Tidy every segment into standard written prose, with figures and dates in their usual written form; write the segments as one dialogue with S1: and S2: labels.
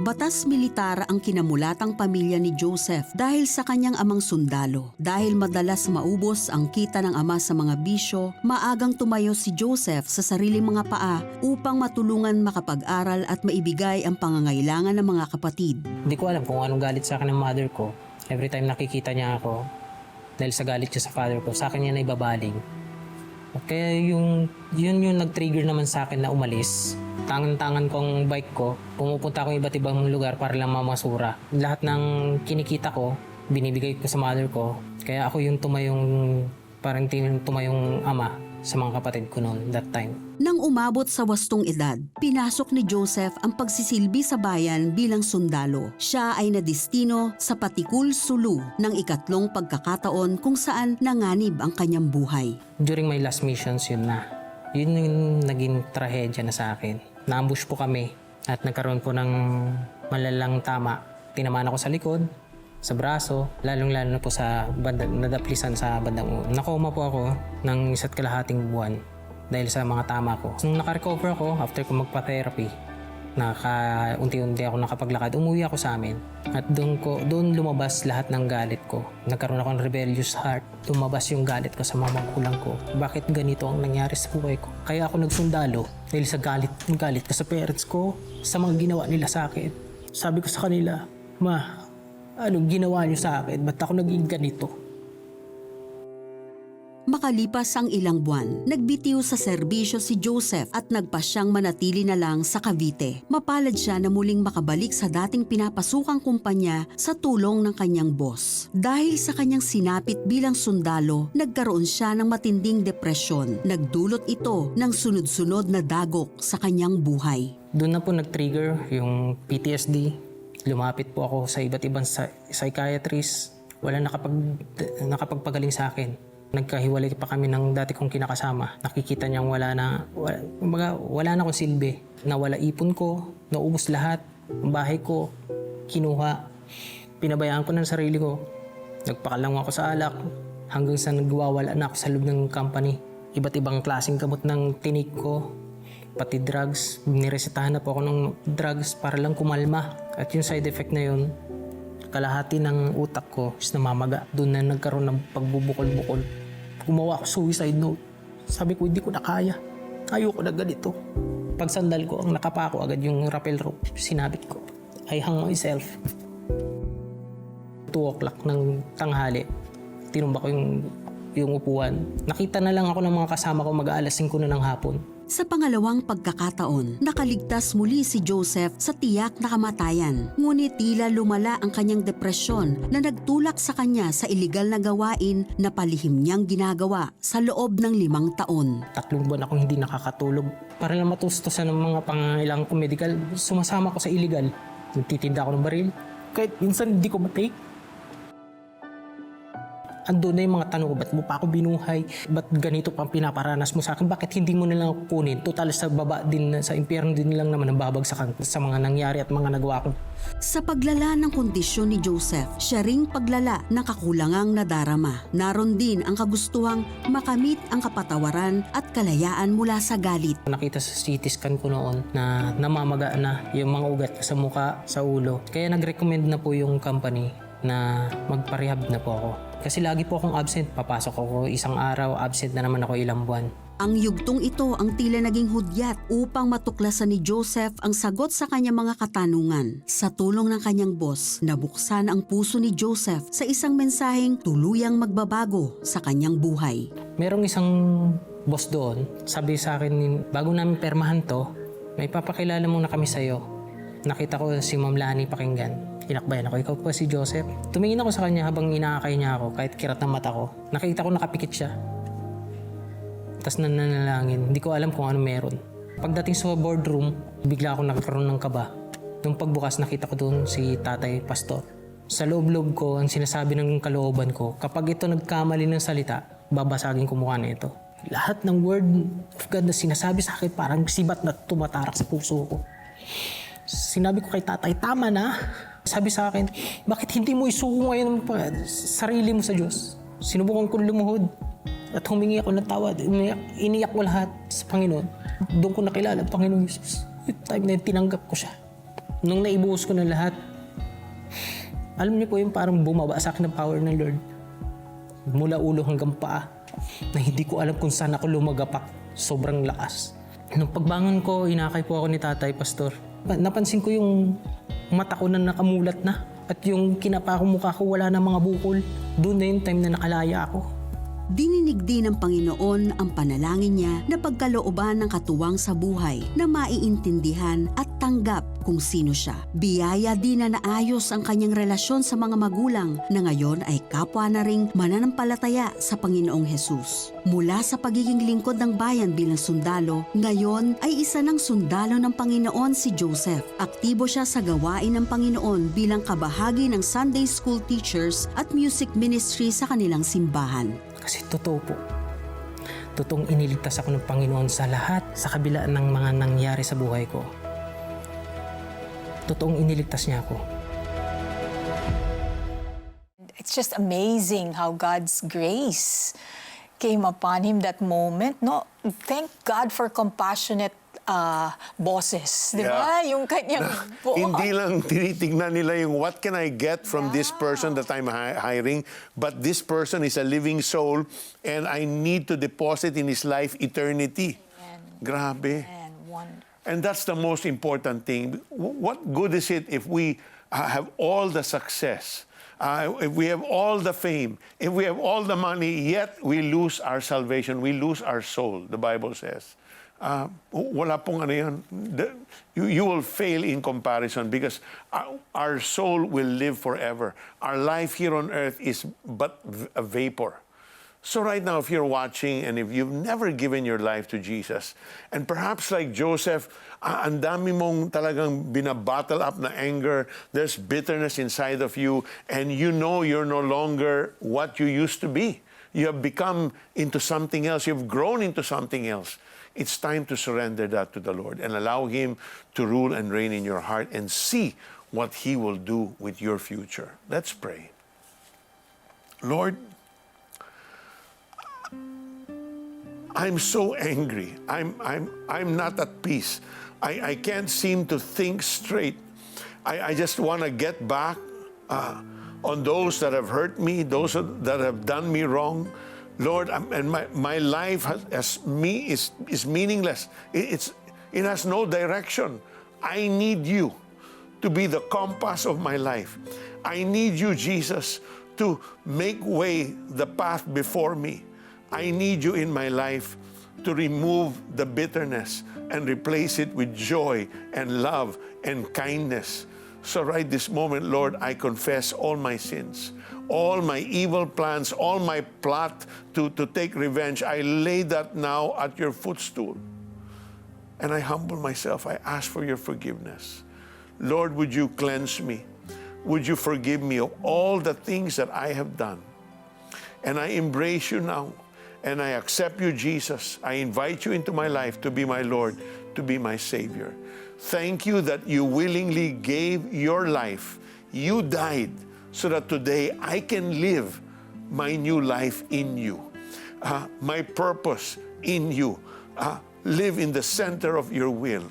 S1: Batas militar ang kinamulatang pamilya ni Joseph dahil sa kanyang amang sundalo. Dahil madalas maubos ang kita ng ama sa mga bisyo, maagang tumayo si Joseph sa sariling mga paa upang matulungan makapag-aral at maibigay ang pangangailangan ng mga kapatid.
S2: Hindi ko alam kung anong galit sa akin ng mother ko. Every time nakikita niya ako, dahil sa galit niya sa father ko, sa akin niya na ibabaling. Kaya yun yung nag-trigger naman sa akin na umalis. Tangan-tangan kong bike ko, pumupunta akong iba't ibang lugar para lang mamasura. Lahat ng kinikita ko, binibigay ko sa mother ko. Kaya ako yung parang tumayong ama sa mga kapatid ko noon that time.
S1: Nang umabot sa 8 edad, pinasok ni Joseph ang pagsisilbi sa bayan bilang sundalo. Siya ay nadistino sa Patikul, Sulu ng 2 pagkakataon kung saan nanganib ang kanyang buhay.
S2: During my last missions, yun yung naging trahedya na sa akin. Na-ambush po kami at nagkaroon po ng malalang tama. Tinamaan ako sa likod, sa braso, lalong-lalo na po sa nadaplisan sa bandang ulo. Nakoma po ako ng 1.5 buwan dahil sa mga tama ko. Nung nakarecover ako, after ko magpa-therapy, unti-unti ako nakapaglakad, umuwi ako sa amin. At doon lumabas lahat ng galit ko. Nagkaroon ako ng rebellious heart. Lumabas yung galit ko sa mga magulang ko. Bakit ganito ang nangyari sa buhay ko? Kaya ako nagsundalo dahil sa galit ko sa parents ko, sa mga ginawa nila sa akin. Sabi ko sa kanila, Ma, anong ginawa niyo sa akin? Ba't ako naging ganito?
S1: Makalipas ang ilang buwan, nagbitiw sa serbisyo si Joseph at nagpasyang manatili na lang sa Cavite. Mapalad siya na muling makabalik sa dating pinapasukang kumpanya sa tulong ng kanyang boss. Dahil sa kanyang sinapit bilang sundalo, nagkaroon siya ng matinding depresyon. Nagdulot ito ng sunod-sunod na dagok sa kanyang buhay.
S2: Doon na po nag-trigger yung PTSD. Lumapit po ako sa iba't ibang psychiatrist. Wala nakapagpagaling sa akin. Nagkahiwalay pa kami ng dati kong kinakasama. Nakikita niyang wala na akong silbi. Nawala ipon ko, naubos lahat. Ang bahay ko, kinuha. Pinabayaan ko ng sarili ko. Nagpakalang ako sa alak hanggang sa nagwawala na ako sa loob ng company. Iba't ibang klaseng gamot ng tinik ko. Pati drugs. Niresetahan na po ako ng drugs para lang kumalma. At yung side effect na yun, kalahati ng utak ko is namamaga. Doon na nagkaroon ng pagbubukol-bukol. Gumawa ako suicide note. Sabi ko, hindi ko na kaya. Ayoko na ganito. Pag sandal ko, ang nakapako agad yung rappel rope. Sinabit ko, I hang myself. 2 o'clock ng tanghali, tinumba ko yung upuan. Nakita na lang ako ng mga kasama ko mag-aalas 5 na ng hapon.
S1: Sa pangalawang pagkakataon, nakaligtas muli si Joseph sa tiyak na kamatayan. Ngunit tila lumala ang kanyang depresyon na nagtulak sa kanya sa iligal na gawain na palihim niyang ginagawa sa loob ng 5 taon.
S2: 3 buwan akong hindi nakakatulog. Para lang matustusan ng mga pangangailangan ko medical, sumasama ko sa illegal. Nagtitinda ako ng baril. Kahit minsan hindi ko matake. Andun na yung mga tanong ko, ba't mo pa ako binuhay? Ba't ganito pang pinaparanas mo sa akin? Bakit hindi mo na lang kunin? Total sa baba din, sa impyerno din lang naman ang babagsakan sa mga nangyari at mga nagawa ko.
S1: Sa paglala ng kondisyon ni Joseph, siya ring paglala ng kakulangang nadarama. Naroon din ang kagustuhang makamit ang kapatawaran at kalayaan mula sa galit.
S2: Nakita sa CT scan ko noon na namamaga na yung mga ugat sa muka, sa ulo. Kaya nag-recommend na po yung company na magpa-rehab na po ako. Kasi lagi po akong absent. Papasok ako 1 araw, absent na naman ako ilang buwan.
S1: Ang yugtong ito ang tila naging hudyat upang matuklasan ni Joseph ang sagot sa kanyang mga katanungan. Sa tulong ng kanyang boss, nabuksan ang puso ni Joseph sa isang mensaheng tuluyang magbabago sa kanyang buhay.
S2: Merong isang boss doon, sabi sa akin, bago namin permahan to, may papakilala muna kami sa'yo. Nakita ko si Ma'am Lani Pakinggan. Inakbayan ako, ikaw po si Joseph. Tumingin ako sa kanya habang inaakay niya ako, kahit kirat ng mata ko. Nakita ko nakapikit siya. Tapos nananalangin, hindi ko alam kung ano meron. Pagdating sa boardroom, bigla ako nagkaroon ng kaba. Nung pagbukas, nakita ko doon si Tatay Pastor. Sa loob-loob ko, ang sinasabi ng kalooban ko, kapag ito nagkamali ng salita, babasagin ko mukha na ito. Lahat ng word of God na sinasabi sa akin, parang sibat na tumatarak sa puso ko. Sinabi ko kay Tatay, tama na. Sabi sa akin, bakit hindi mo isuko ngayon sarili mo sa Diyos? Sinubukan ko lumuhod at humingi ako ng tawad. Iniyak ko lahat sa Panginoon. Doon ko nakilala ang Panginoon Jesus. Yung time na tinanggap ko siya. Nung naibuhos ko na lahat, alam niyo po yung parang bumaba sa akin ng power ng Lord. Mula ulo hanggang paa, na hindi ko alam kung saan ako lumagapak. Sobrang lakas. Nung pagbangon ko, inakay po ako ni Tatay Pastor. Napansin ko yung mata ko na nakamulat na. At yung kinapakong mukha ko, wala na mga bukol. Doon na yung time na nakalaya ako.
S1: Dininig din ng Panginoon ang panalangin niya na pagkalooban ng katuwang sa buhay na maiintindihan at tanggap kung sino siya. Biyaya din na naayos ang kanyang relasyon sa mga magulang na ngayon ay kapwa na ring mananampalataya sa Panginoong Hesus. Mula sa pagiging lingkod ng bayan bilang sundalo, ngayon ay isa ng sundalo ng Panginoon si Joseph. Aktibo siya sa gawain ng Panginoon bilang kabahagi ng Sunday School teachers at music ministry sa kanilang simbahan.
S2: Kasi totoo po. Totoong iniligtas ako ng Panginoon sa lahat, sa kabila ng mga nangyari sa buhay ko. Totoong iniligtas niya ako.
S3: It's just amazing how God's grace came upon him that moment. No, thank God for compassionate bosses, di ba? Yung kanyang boss.
S4: Hindi lang tinitignan nila yung what can I get from this person that I'm hiring, but this person is a living soul and I need to deposit in his life eternity.
S3: Amen.
S4: Grabe.
S3: And wonderful.
S4: And that's the most important thing. What good is it if we have all the success, if we have all the fame, if we have all the money, yet we lose our salvation, we lose our soul, the Bible says. Wala pong ano yan. You will fail in comparison because our soul will live forever. Our life here on earth is but a vapor. So right now, if you're watching and if you've never given your life to Jesus, and perhaps like Joseph, ang dami mong talagang binabattle up na anger, there's bitterness inside of you, and you know you're no longer what you used to be. You have become into something else. You've grown into something else. It's time to surrender that to the Lord and allow Him to rule and reign in your heart and see what He will do with your future. Let's pray. Lord, I'm so angry. I'm not at peace. I can't seem to think straight. I just want to get back on those that have hurt me, those that have done me wrong. Lord, and my life is meaningless. It has no direction. I need you to be the compass of my life. I need you, Jesus, to make way the path before me. I need you in my life to remove the bitterness and replace it with joy and love and kindness. So right this moment, Lord, I confess all my sins, all my evil plans, all my plot to take revenge. I lay that now at your footstool. And I humble myself. I ask for your forgiveness. Lord, would you cleanse me? Would you forgive me of all the things that I have done? And I embrace you now. And I accept you, Jesus. I invite you into my life to be my Lord, to be my Savior. Thank you that you willingly gave your life. You died so that today I can live my new life in you. My purpose in you. Live in the center of your will.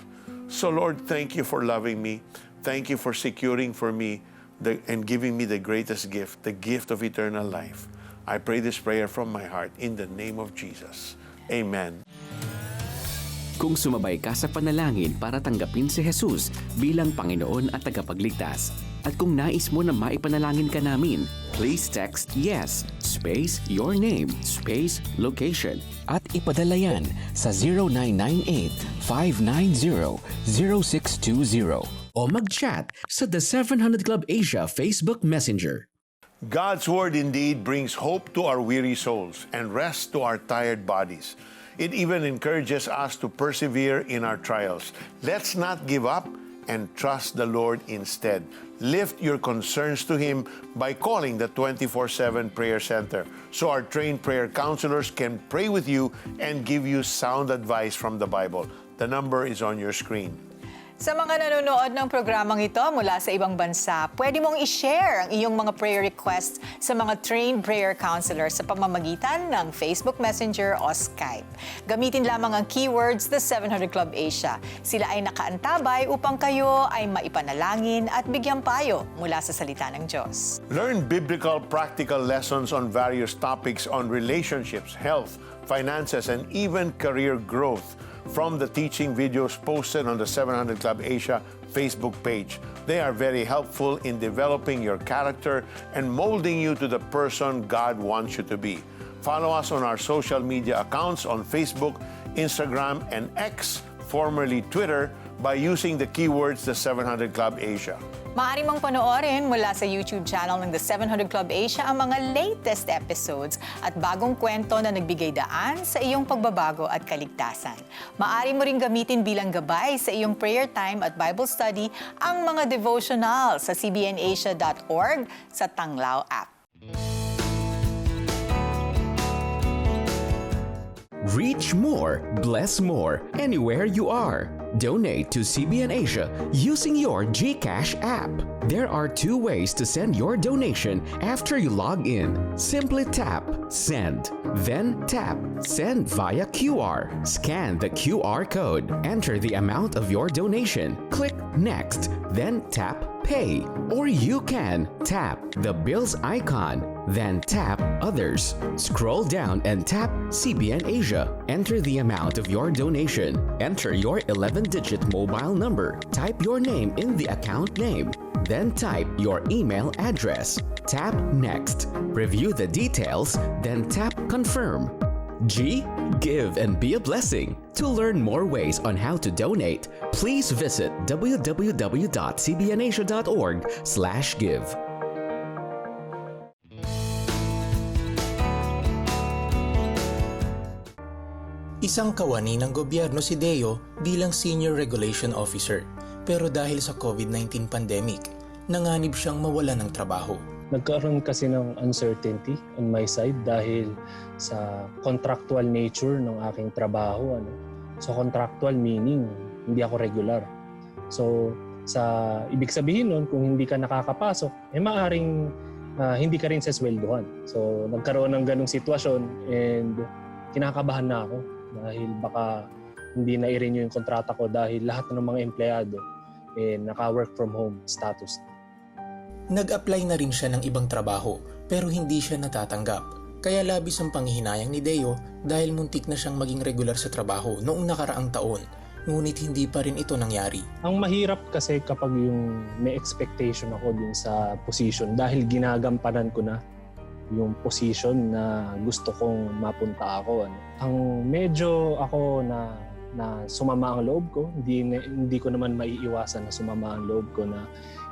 S4: So Lord, thank you for loving me. Thank you for securing for me and giving me the greatest gift, the gift of eternal life. I pray this prayer from my heart in the name of Jesus. Amen.
S5: Kung sumabay ka sa panalangin para tanggapin si Jesus bilang Panginoon at tagapagligtas, at kung nais mo na maipanalangin ka namin, please text YES, space your name, space location, at ipadala yan sa 0998-590-0620 o mag-chat sa The 700 Club Asia Facebook Messenger.
S4: God's word indeed brings hope to our weary souls and rest to our tired bodies. It even encourages us to persevere in our trials. Let's not give up and trust the Lord instead. Lift your concerns to Him by calling the 24/7 Prayer Center so our trained prayer counselors can pray with you and give you sound advice from the Bible. The number is on your screen.
S3: Sa mga nanonood ng programang ito mula sa ibang bansa, pwede mong i-share ang iyong mga prayer requests sa mga trained prayer counselors sa pamamagitan ng Facebook Messenger o Skype. Gamitin lamang ang keywords The 700 Club Asia. Sila ay nakaantabay upang kayo ay maipanalangin at bigyang payo mula sa salita ng Diyos.
S4: Learn biblical practical lessons on various topics on relationships, health, finances, and even career growth from the teaching videos posted on the 700 Club Asia Facebook page. They are very helpful in developing your character and molding you to the person God wants you to be. Follow us on our social media accounts on Facebook, Instagram, and X, formerly Twitter, by using the keywords The 700 Club Asia.
S3: Maaari mong panoorin mula sa YouTube channel ng The 700 Club Asia ang mga latest episodes at bagong kwento na nagbigay daan sa iyong pagbabago at kaligtasan. Maaari mo ring gamitin bilang gabay sa iyong prayer time at Bible study ang mga devotional sa cbnasia.org sa Tanglao app.
S5: Reach more, bless more, anywhere you are. Donate to CBN Asia using your GCash app. There are two ways to send your donation after you log in. Simply tap Send, then tap Send via QR. Scan the QR code. Enter the amount of your donation. Click Next, then tap Pay. Or you can tap the bills icon, then tap Others. Scroll down and tap CBN Asia. Enter the amount of your donation. Enter your 11-digit mobile number. Type your name in the account name. Then type your email address. Tap Next. Review the details, then tap Confirm. G. Give and be a blessing. To learn more ways on how to donate, please visit www.cbnasia.org/give.
S6: Isang kawani ng gobyerno si Deo bilang Senior Regulation Officer. Pero dahil sa COVID-19 pandemic, nanganib siyang mawala ng trabaho.
S7: Nagkaroon kasi ng uncertainty on my side dahil sa contractual nature ng aking trabaho. So contractual meaning, hindi ako regular. So sa ibig sabihin nun, kung hindi ka nakakapasok, maaring hindi ka rin sesweldohan. So nagkaroon ng ganong sitwasyon and kinakabahan na ako dahil baka hindi na i-renew yung kontrata ko dahil lahat ng mga empleyado naka-work from home status.
S6: Nag-apply na rin siya ng ibang trabaho pero hindi siya natatanggap. Kaya labis ang panghihinayang ni Deo dahil muntik na siyang maging regular sa trabaho noong nakaraang taon. Ngunit hindi pa rin ito nangyari.
S7: Ang mahirap kasi kapag yung may expectation ako dun sa position dahil ginagampanan ko na yung position na gusto kong mapunta ako. Ang medyo ako na sumama ang loob ko, hindi ko naman maiiwasan na sumama ang loob ko na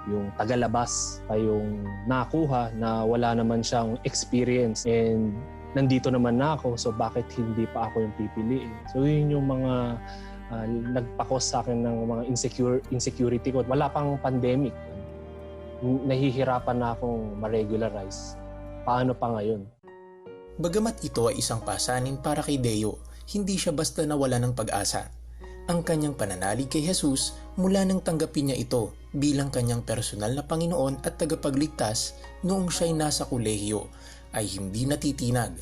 S7: yung tagalabas ay yung nakuha na wala naman siyang experience and nandito naman na ako, so bakit hindi pa ako yung pipiliin? So yun yung mga nagpakos sa akin ng mga insecurity ko. Wala pang pandemic. Nahihirapan na akong ma-regularize. Paano pa ngayon?
S6: Bagamat ito ay isang pasanin para kay Deo, hindi siya basta nawala ng pag-asa. Ang kanyang pananalig kay Jesus mula nang tanggapin niya ito bilang kanyang personal na Panginoon at tagapagligtas noong siya'y nasa kolehiyo ay hindi natitinag.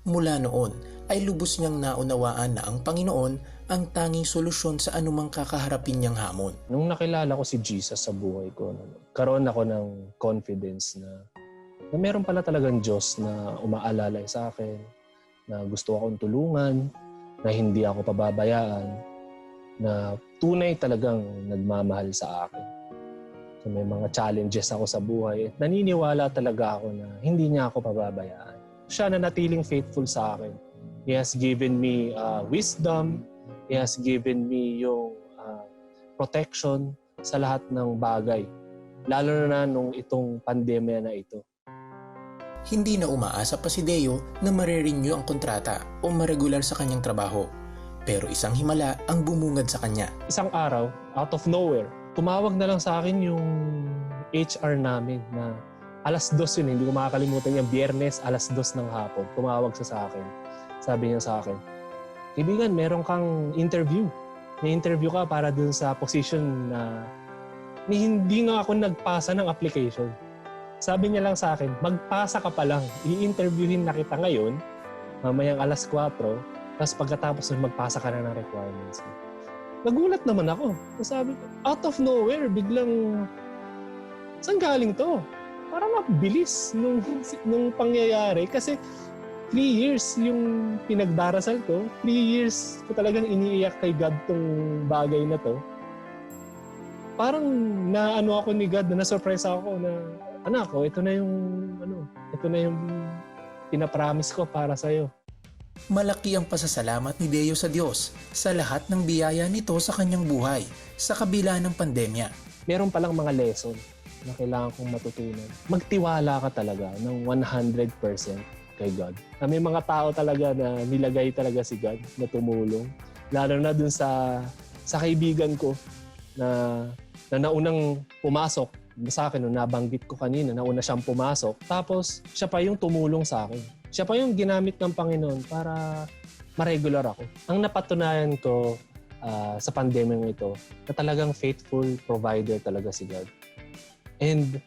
S6: Mula noon ay lubos niyang naunawaan na ang Panginoon ang tanging solusyon sa anumang kakaharapin niyang hamon.
S7: Nung nakilala ko si Jesus sa buhay ko, karoon ako ng confidence na meron pala talagang Diyos na umaalala sa akin, na gusto akong tulungan, na hindi ako pababayaan, na tunay talagang nagmamahal sa akin. So may mga challenges ako sa buhay at naniniwala talaga ako na hindi niya ako pababayaan. Siya na natiling faithful sa akin. He has given me wisdom, He has given me yung protection sa lahat ng bagay. Lalo na nung itong pandemya na ito.
S6: Hindi na umaasa pa si Deo na marirenew ang kontrata o maregular sa kanyang trabaho. Pero isang himala ang bumungad sa kanya.
S7: Isang araw, out of nowhere, tumawag na lang sa akin yung HR namin na 2:00 yun, hindi ko makakalimutan yung Biyernes, 2:00 ng hapon. Tumawag siya sa akin. Sabi niya sa akin, "Kaibigan, meron kang interview may interview ka para dun sa position na hindi nga ako nagpasa ng application. Sabi niya lang sa akin, magpasa ka pa lang. I-interviewin na kita ngayon, mamayang alas 4, tapos pagkatapos nun, magpasa ka na ng requirements. Nagulat naman ako. Sabi ko, out of nowhere, biglang, saan galing to? Parang mabilis nung pangyayari. Kasi 3 years yung pinagdarasal ko. 3 years ko talagang iniiyak kay God tong bagay na to. Parang naano ako ni God, na-surprise ako na, anak ko, ito na yung pinapromise ko para sa'yo.
S6: Malaki ang pasasalamat ni Deo sa Diyos sa lahat ng biyaya nito sa kanyang buhay sa kabila ng pandemya.
S7: Meron palang mga lesson na kailangan kong matutunan. Magtiwala ka talaga ng 100% kay God. Na may mga tao talaga na nilagay talaga si God na tumulong. Lalo na dun sa kaibigan ko na naunang pumasok sa akin, nabanggit ko kanina, nauna siyang pumasok. Tapos siya pa yung tumulong sa akin. Siya pa yung ginamit ng Panginoon para ma-regular ako. Ang napatunayan ko sa pandemyang ito, na talagang faithful provider talaga si God. And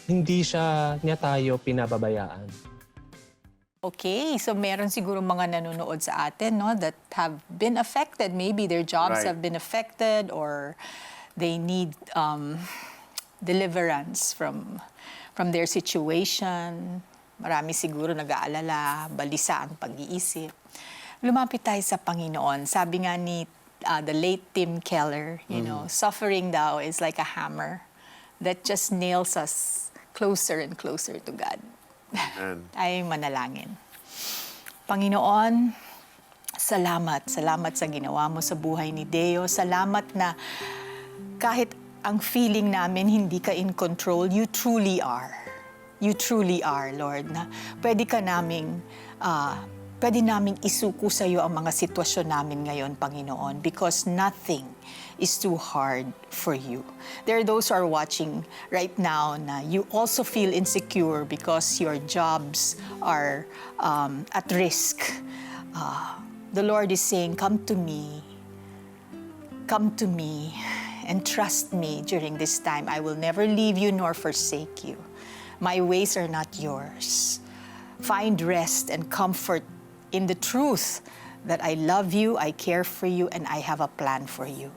S7: hindi niya tayo pinababayaan.
S3: Okay, so meron siguro mga nanonood sa atin, no, that have been affected. Maybe their jobs
S4: Right.
S3: have been affected, or they need deliverance from their situation. Marami siguro nag-aalala, balisa ang pag-iisip. Lumapit tayo sa Panginoon. Sabi nga ni the late Tim Keller, suffering daw is like a hammer that just nails us closer and closer to God. Ay manalangin. Panginoon, salamat. Salamat sa ginawa mo sa buhay ni Deo. Salamat na kahit ang feeling namin hindi ka in control, you truly are. You truly are, Lord, na pwede naming isuko sa iyo ang mga sitwasyon namin ngayon, Panginoon, because nothing is too hard for you. There are those who are watching right now na you also feel insecure because your jobs are at risk. The Lord is saying, come to me, and trust me during this time. I will never leave you nor forsake you. My ways are not yours. Find rest and comfort in the truth that I love you, I care for you, and I have a plan for you.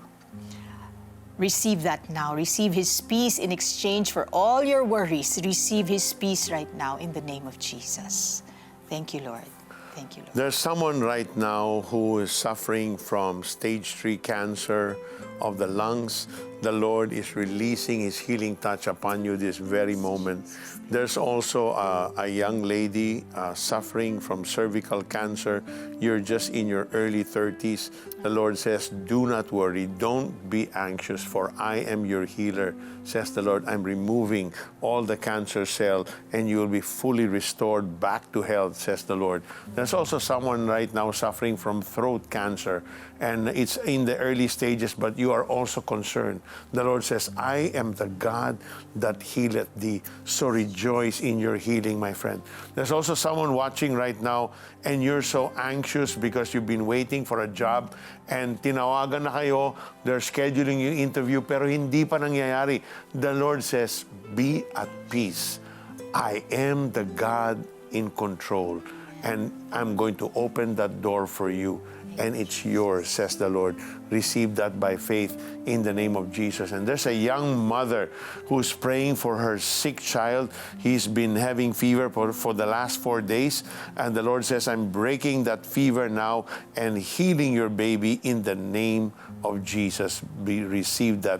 S3: Receive that now. Receive His peace in exchange for all your worries. Receive His peace right now in the name of Jesus. Thank you, Lord. Thank you, Lord.
S4: There's someone right now who is suffering from stage 3 cancer of the lungs. The Lord is releasing His healing touch upon you this very moment. There's also a young lady suffering from cervical cancer. You're just in your early 30s. The Lord says, do not worry. Don't be anxious, for I am your healer, says the Lord. I'm removing all the cancer cell, and you will be fully restored back to health, says the Lord. There's also someone right now suffering from throat cancer, and it's in the early stages, but you are also concerned. The Lord says, I am the God that healeth thee. So rejoice in your healing, my friend. There's also someone watching right now, and you're so anxious because you've been waiting for a job, and tinawagan na kayo, they're scheduling yung interview, pero hindi pa nangyayari. The Lord says, be at peace. I am the God in control, and I'm going to open that door for you. And it's yours, says the Lord. Receive that by faith in the name of Jesus. And there's a young mother who's praying for her sick child. He's been having fever for the last 4 days. And the Lord says, I'm breaking that fever now and healing your baby in the name of Jesus. Receive that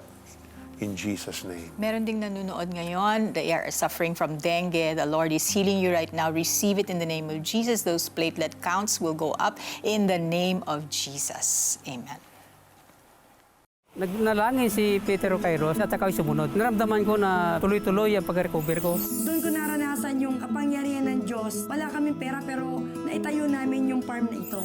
S4: in Jesus' name.
S3: Meron ding nanonood ngayon. They are suffering from dengue. The Lord is healing you right now. Receive it in the name of Jesus. Those platelet counts will go up in the name of Jesus. Amen.
S8: Nagnalangin si Peter Kairos at ako'y sumunod. Naramdaman ko na tuloy-tuloy ang pag-recover ko.
S9: Doon ko naranasan yung kapangyarihan ng Diyos. Wala kaming pera pero naitayo namin yung farm na ito.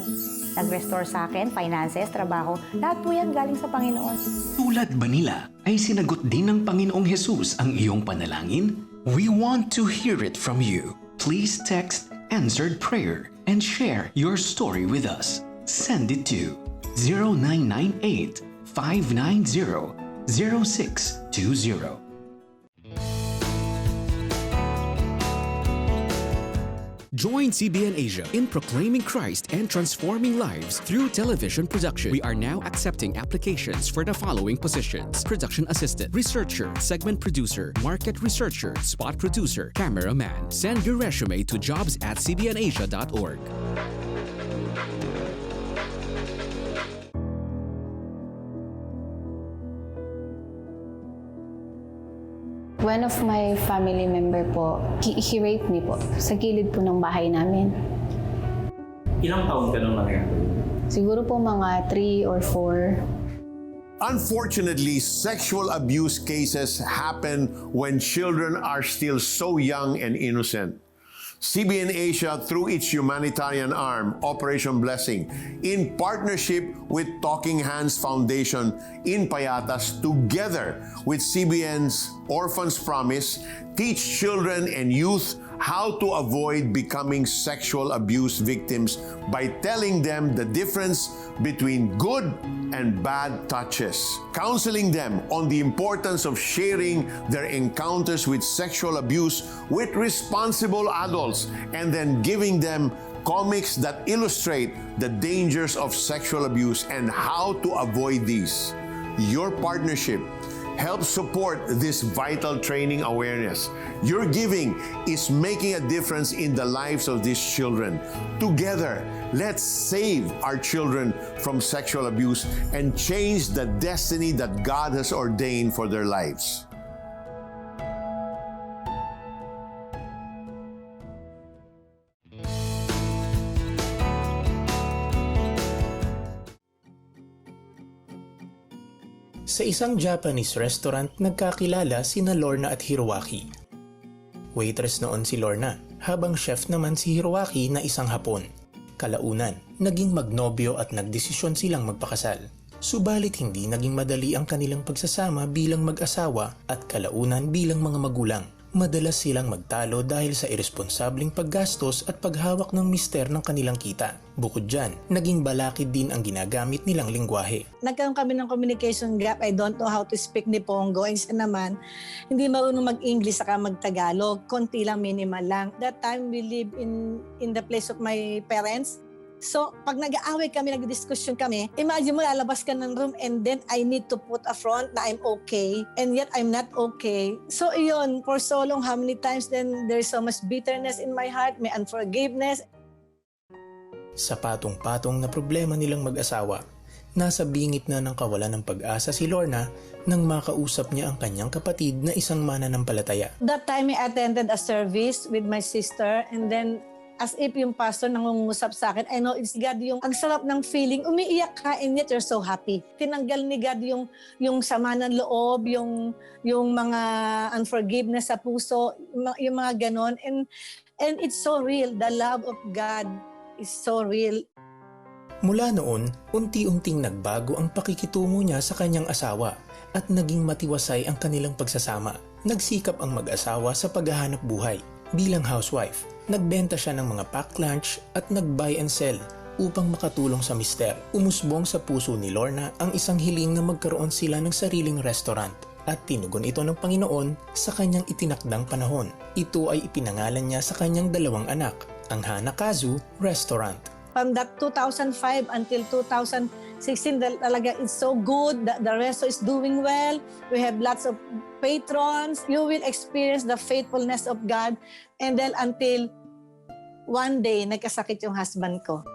S10: Nag-restore sa akin, finances, trabaho, lahat po yan galing sa Panginoon.
S5: Tulad ba nila ay sinagot din ng Panginoong Hesus ang iyong panalangin? We want to hear it from you. Please text answered prayer and share your story with us. Send it to 0998 590 0620. Join CBN Asia in proclaiming Christ and transforming lives through television production. We are now accepting applications for the following positions: production assistant, researcher, segment producer, market researcher, spot producer, cameraman. Send your resume to jobs@cbnasia.org.
S11: One of my family member po, he raped me po sa gilid po ng bahay namin.
S12: Ilang taon ka nung nangyari?
S11: Siguro po mga 3 or 4.
S4: Unfortunately, sexual abuse cases happen when children are still so young and innocent. CBN Asia, through its humanitarian arm, Operation Blessing, in partnership with Talking Hands Foundation in Payatas, together with CBN's Orphans Promise, teach children and youth how to avoid becoming sexual abuse victims by telling them the difference between good and bad touches, counseling them on the importance of sharing their encounters with sexual abuse with responsible adults, and then giving them comics that illustrate the dangers of sexual abuse and how to avoid these. Your partnership helps support this vital training awareness. Your giving is making a difference in the lives of these children. Together, let's save our children from sexual abuse and change the destiny that God has ordained for their lives.
S6: Sa isang Japanese restaurant, nagkakilala sina Lorna at Hiroaki. Waitress noon si Lorna, habang chef naman si Hiroaki na isang Hapon. Kalaunan, naging magnobyo at nagdesisyon silang magpakasal. Subalit hindi naging madali ang kanilang pagsasama bilang mag-asawa at kalaunan bilang mga magulang. Madalas silang magtalo dahil sa irresponsableng paggastos at paghawak ng mister ng kanilang kita. Bukod dyan, naging balakid din ang ginagamit nilang lingwahe.
S13: Nagkaroon kami ng communication gap. I don't know how to speak Nipongo. And siya naman, hindi marunong mag-English saka mag-Tagalog. Konti lang, minimal lang. That time, we live in the place of my parents. So, pag nag-aaway kami, nag-discussion kami, imagine mo, lalabas ka ng room and then I need to put a front na I'm okay and yet I'm not okay. So, iyon, for so long, how many times then there's so much bitterness in my heart, may unforgiveness.
S6: Sa patong-patong na problema nilang mag-asawa, nasa bingit na ng kawalan ng pag-asa si Lorna nang makausap niya ang kanyang kapatid na isang mananampalataya.
S13: That time, I attended a service with my sister and then as if yung pastor nangungusap sa akin, I know it's God, yung ang sarap ng feeling, umiiyak ka and yet you're so happy. Tinanggal ni God yung sama ng loob, yung mga unforgiveness sa puso, yung mga ganon. And it's so real. The love of God is so real.
S6: Mula noon, unti-unting nagbago ang pakikitungo niya sa kanyang asawa at naging matiwasay ang kanilang pagsasama. Nagsikap ang mag-asawa sa paghahanap buhay. Bilang housewife, nagbenta siya ng mga packed lunch at nag-buy and sell upang makatulong sa mister. Umusbong sa puso ni Lorna ang isang hiling na magkaroon sila ng sariling restaurant at tinugon ito ng Panginoon sa kanyang itinakdang panahon. Ito ay ipinangalan niya sa kanyang 2 anak, ang Hanakazu Restaurant.
S13: From that 2005 until 2016, talaga it's so good. The restaurant is doing well. We have lots of patrons. You will experience the faithfulness of God. And then until one day, nagkasakit yung husband ko.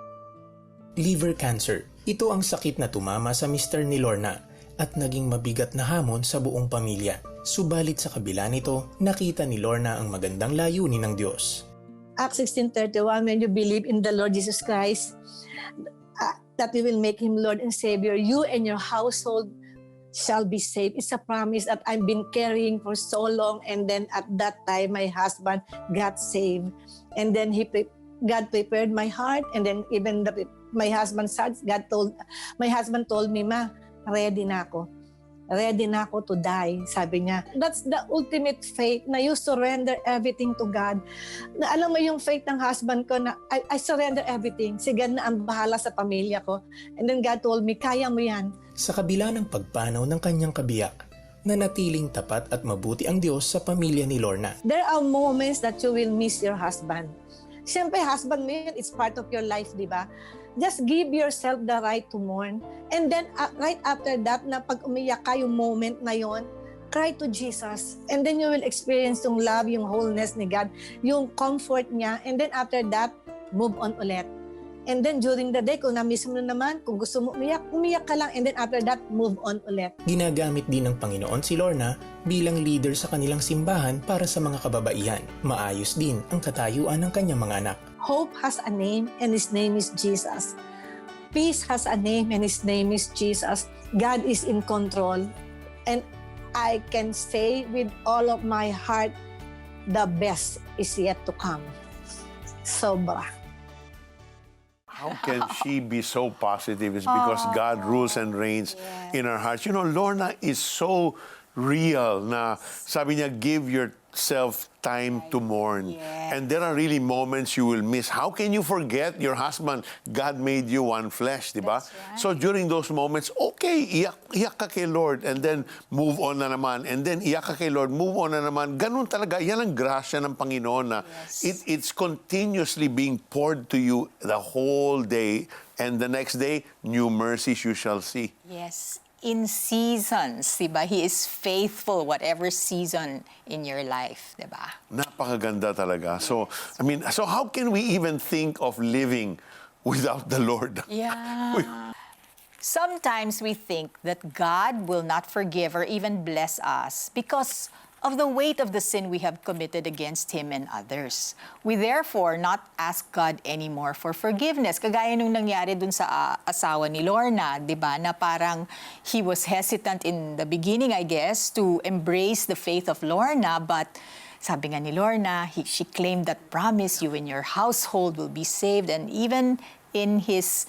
S6: Liver cancer. Ito ang sakit na tumama sa mister ni Lorna at naging mabigat na hamon sa buong pamilya. Subalit sa kabila nito, nakita ni Lorna ang magandang layunin ng Diyos.
S13: Acts 16:31, when you believe in the Lord Jesus Christ, that you will make Him Lord and Savior, you and your household shall be saved. It's a promise that I've been carrying for so long, and then at that time, my husband got saved. And then God prepared my heart, and then even my husband's heart, my husband told me, Ma, ready na ako. ready na ako to die, sabi niya. That's the ultimate faith, na you surrender everything to God. Na alam mo yung faith ng husband ko na I surrender everything. Si God na ang bahala sa pamilya ko. And then God told me, kaya mo yan.
S6: Sa kabila ng pagpanaw ng kanyang kabiyak, nanatiling tapat at mabuti ang Diyos sa pamilya ni Lorna.
S13: There are moments that you will miss your husband. Siyempre, husband mo yun, it's part of your life, di ba? Just give yourself the right to mourn. And then, right after that, na pag umiyak ka yung moment na yon, cry to Jesus. And then you will experience yung love, yung wholeness ni God, yung comfort niya. And then after that, move on ulit. And then during the day, kung na-miss mo naman, kung gusto mo umiyak ka lang. And then after that, move on ulit.
S6: Ginagamit din ng Panginoon si Lorna bilang leader sa kanilang simbahan para sa mga kababaihan. Maayos din ang katayuan ng kanyang mga anak.
S13: Hope has a name and His name is Jesus. Peace has a name and His name is Jesus. God is in control. And I can say with all of my heart, the best is yet to come. Sobra.
S4: How can she be so positive? It's because God rules and reigns in her heart. You know, Lorna is so real na sabi niya, give yourself time to mourn. And there are really moments you will miss. How can you forget your husband? God made you one flesh, di ba? So during those moments, okay, iyak ka kay Lord and then move on na naman. And then iyak ka kay Lord, move on na naman. Ganun talaga, yan ang grasya ng Panginoon na it's continuously being poured to you the whole day. And the next day, new mercies you shall see.
S3: Yes. In seasons, diba? He is faithful whatever season in your life, diba?
S4: Napakaganda talaga. So, I mean, so how can we even think of living without the Lord?
S3: Yeah. Sometimes we think that God will not forgive or even bless us because of the weight of the sin we have committed against Him and others. We therefore not ask God anymore for forgiveness. Kagaya nung nangyari dun sa asawa ni Lorna, di ba? Na parang he was hesitant in the beginning, I guess, to embrace the faith of Lorna, but sabi nga ni Lorna, she claimed that promise, you and your household will be saved, and even in his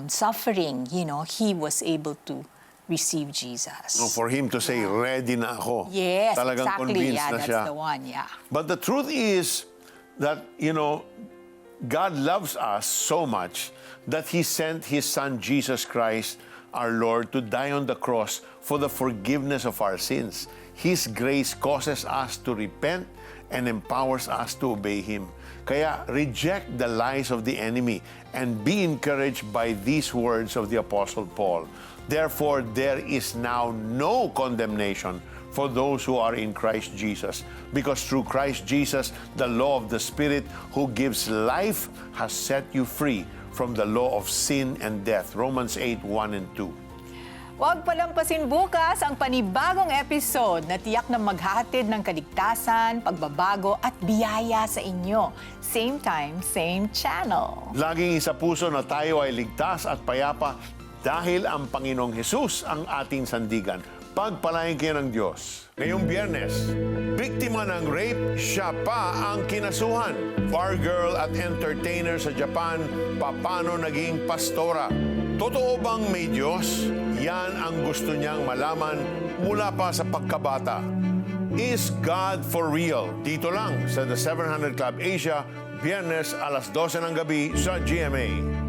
S3: suffering, you know, he was able to receive Jesus.
S4: So for him to say, ready na ako.
S3: Yes,
S4: Talagang
S3: exactly.
S4: convinced
S3: Yeah,
S4: na
S3: that's
S4: siya.
S3: the one, yeah.
S4: But the truth is that, you know, God loves us so much that He sent His Son, Jesus Christ, our Lord, to die on the cross for the forgiveness of our sins. His grace causes us to repent and empowers us to obey Him. Kaya reject the lies of the enemy and be encouraged by these words of the Apostle Paul. Therefore, there is now no condemnation for those who are in Christ Jesus, because through Christ Jesus, the law of the Spirit who gives life has set you free from the law of sin and death. Romans 8:1 and 2.
S3: Huwag palampasin bukas ang panibagong episode na tiyak na maghahatid ng kaligtasan, pagbabago at biyaya sa inyo. Same time, same channel.
S4: Laging isa puso na tayo ay ligtas at payapa dahil ang Panginoong Hesus ang ating sandigan. Pagpalain kayo ng Diyos. Ngayong Biyernes, biktima ng rape, siya pa ang kinasuhan. Bar girl at entertainer sa Japan, paano naging pastora? Totoo bang may Diyos? Yan ang gusto niyang malaman mula pa sa pagkabata. Is God for real? Dito lang sa The 700 Club Asia, Biyernes alas 12 ng gabi sa GMA.